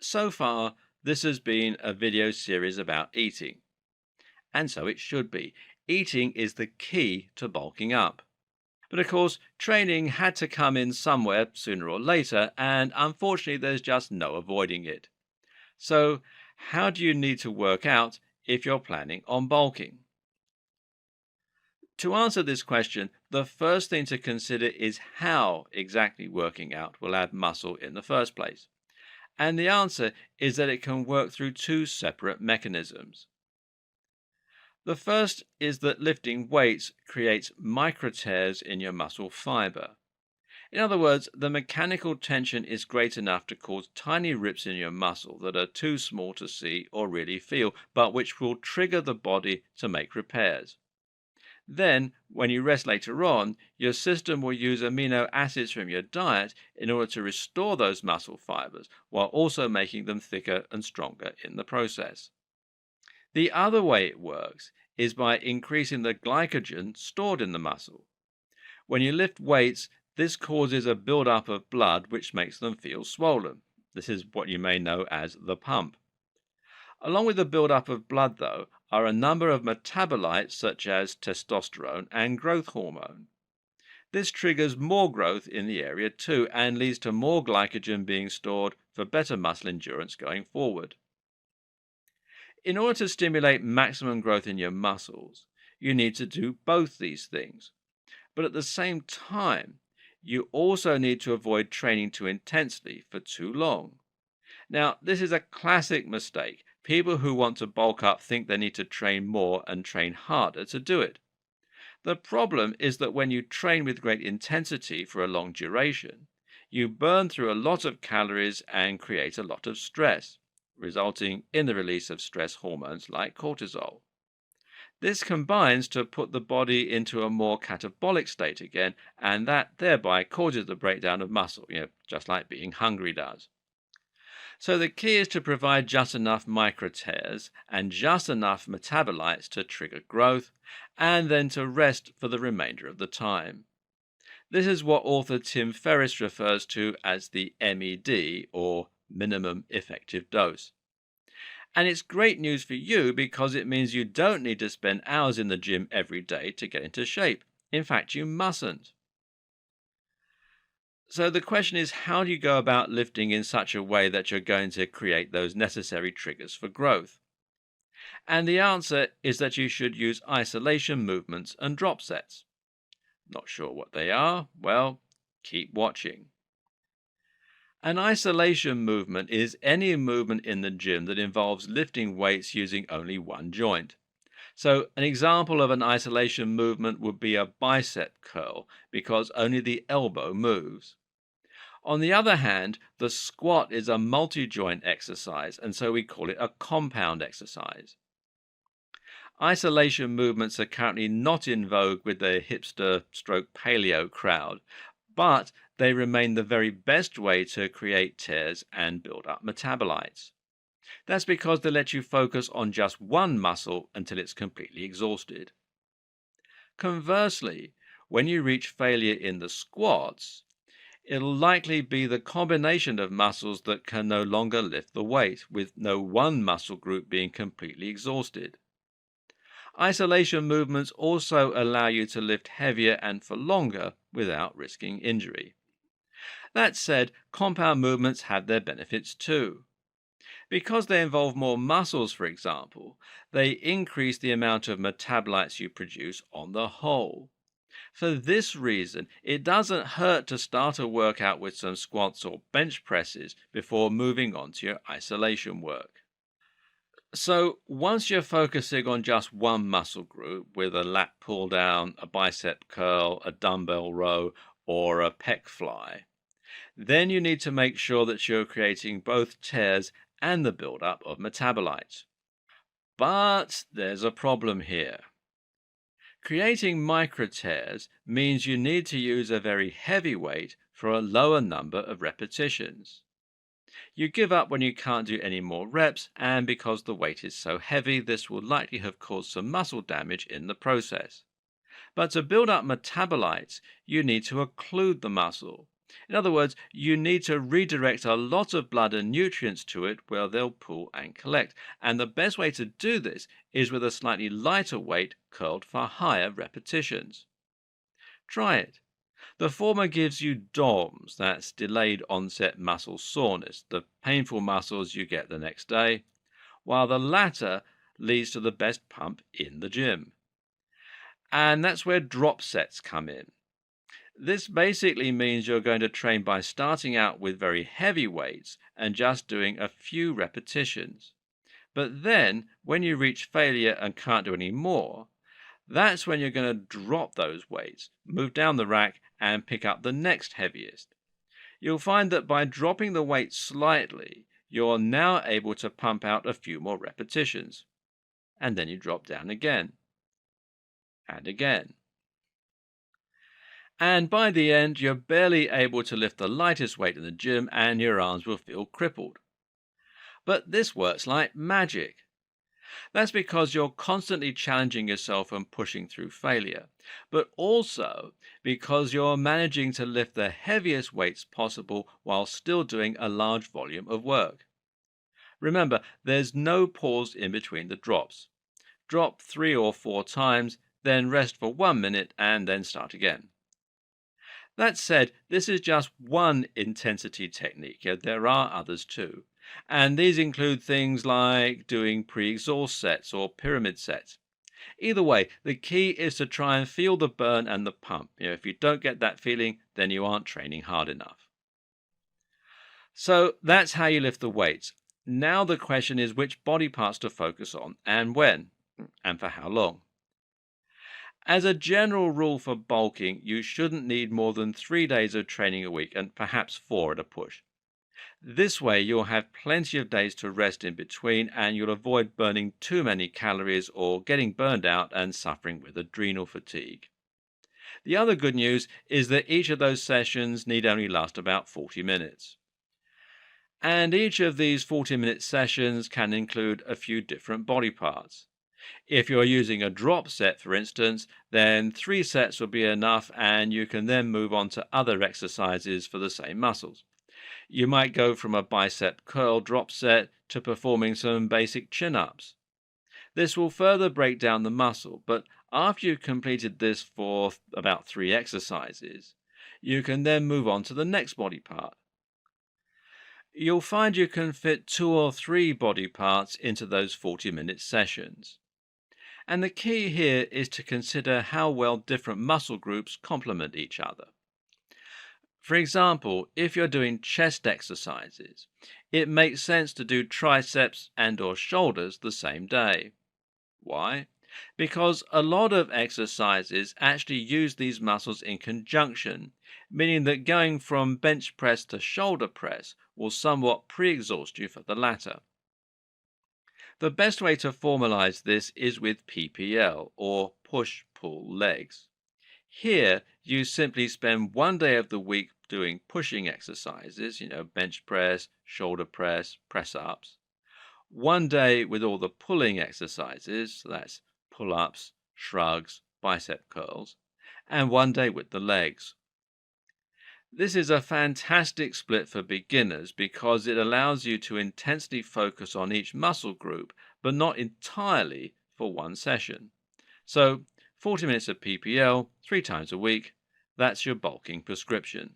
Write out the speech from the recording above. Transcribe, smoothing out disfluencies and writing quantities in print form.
So far, this has been a video series about eating, and so it should be. Eating is the key to bulking up. But of course, training had to come in somewhere sooner or later, and unfortunately, there's just no avoiding it. So, how do you need to work out if you're planning on bulking? To answer this question, the first thing to consider is how exactly working out will add muscle in the first place. And the answer is that it can work through two separate mechanisms. The first is that lifting weights creates micro tears in your muscle fiber. In other words, the mechanical tension is great enough to cause tiny rips in your muscle that are too small to see or really feel, but which will trigger the body to make repairs. Then, when you rest later on, your system will use amino acids from your diet in order to restore those muscle fibers while also making them thicker and stronger in the process. The other way it works is by increasing the glycogen stored in the muscle. When you lift weights, this causes a buildup of blood which makes them feel swollen. This is what you may know as the pump. Along with the buildup of blood, though, are a number of metabolites such as testosterone and growth hormone. This triggers more growth in the area too and leads to more glycogen being stored for better muscle endurance going forward. In order to stimulate maximum growth in your muscles, you need to do both these things. But at the same time, you also need to avoid training too intensely for too long. Now, this is a classic mistake. People who want to bulk up think they need to train more and train harder to do it. The problem is that when you train with great intensity for a long duration, you burn through a lot of calories and create a lot of stress, resulting in the release of stress hormones like cortisol. This combines to put the body into a more catabolic state again, and that thereby causes the breakdown of muscle, just like being hungry does. So the key is to provide just enough micro tears and just enough metabolites to trigger growth, and then to rest for the remainder of the time. This is what author Tim Ferriss refers to as the MED, or minimum effective dose. And it's great news for you because it means you don't need to spend hours in the gym every day to get into shape. In fact, you mustn't. So the question is, how do you go about lifting in such a way that you're going to create those necessary triggers for growth? And the answer is that you should use isolation movements and drop sets. Not sure what they are? Well, keep watching. An isolation movement is any movement in the gym that involves lifting weights using only one joint. So, an example of an isolation movement would be a bicep curl because only the elbow moves. On the other hand, the squat is a multi joint exercise, and so we call it a compound exercise. Isolation movements are currently not in vogue with the hipster stroke paleo crowd, but they remain the very best way to create tears and build up metabolites. That's because they let you focus on just one muscle until it's completely exhausted. Conversely, when you reach failure in the squats, it'll likely be the combination of muscles that can no longer lift the weight, with no one muscle group being completely exhausted. Isolation movements also allow you to lift heavier and for longer without risking injury. That said, compound movements have their benefits too. Because they involve more muscles, for example, they increase the amount of metabolites you produce on the whole. For this reason, it doesn't hurt to start a workout with some squats or bench presses before moving on to your isolation work. So, once you're focusing on just one muscle group with a lat pull down, a bicep curl, a dumbbell row, or a pec fly, then you need to make sure that you're creating both tears and the buildup of metabolites. But there's a problem here. Creating micro tears means you need to use a very heavy weight for a lower number of repetitions. You give up when you can't do any more reps, and because the weight is so heavy, this will likely have caused some muscle damage in the process. But to build up metabolites, you need to occlude the muscle. In other words, you need to redirect a lot of blood and nutrients to it where they'll pool and collect. And the best way to do this is with a slightly lighter weight curled for higher repetitions. Try it. The former gives you DOMS, that's delayed onset muscle soreness, the painful muscles you get the next day, while the latter leads to the best pump in the gym. And that's where drop sets come in. This basically means you're going to train by starting out with very heavy weights and just doing a few repetitions. But then, when you reach failure and can't do any more, that's when you're going to drop those weights, move down the rack, and pick up the next heaviest. You'll find that by dropping the weight slightly, you're now able to pump out a few more repetitions. And then you drop down again and again. And by the end, you're barely able to lift the lightest weight in the gym and your arms will feel crippled. But this works like magic. That's because you're constantly challenging yourself and pushing through failure, but also because you're managing to lift the heaviest weights possible while still doing a large volume of work. Remember, there's no pause in between the drops. Drop 3 or 4 times, then rest for 1 minute and then start again. That said, this is just one intensity technique. There are others too. And these include things like doing pre-exhaust sets or pyramid sets. Either way, the key is to try and feel the burn and the pump. If you don't get that feeling, then you aren't training hard enough. So that's how you lift the weights. Now the question is which body parts to focus on and when, and for how long. As a general rule for bulking, you shouldn't need more than 3 days of training a week and perhaps 4 at a push. This way, you'll have plenty of days to rest in between and you'll avoid burning too many calories or getting burned out and suffering with adrenal fatigue. The other good news is that each of those sessions need only last about 40 minutes. And each of these 40-minute sessions can include a few different body parts. If you're using a drop set, for instance, then 3 sets will be enough and you can then move on to other exercises for the same muscles. You might go from a bicep curl drop set to performing some basic chin-ups. This will further break down the muscle, but after you've completed this for about 3 exercises, you can then move on to the next body part. You'll find you can fit 2 or 3 body parts into those 40-minute sessions. And the key here is to consider how well different muscle groups complement each other. For example, if you're doing chest exercises, it makes sense to do triceps and or shoulders the same day. Why? Because a lot of exercises actually use these muscles in conjunction, meaning that going from bench press to shoulder press will somewhat pre-exhaust you for the latter. The best way to formalize this is with PPL, or push-pull legs. Here, you simply spend 1 day of the week doing pushing exercises, bench press, shoulder press, press-ups. 1 day with all the pulling exercises, so that's pull-ups, shrugs, bicep curls, and 1 day with the legs. This is a fantastic split for beginners because it allows you to intensely focus on each muscle group, but not entirely for one session. So, 40 minutes of PPL, 3 times a week, that's your bulking prescription.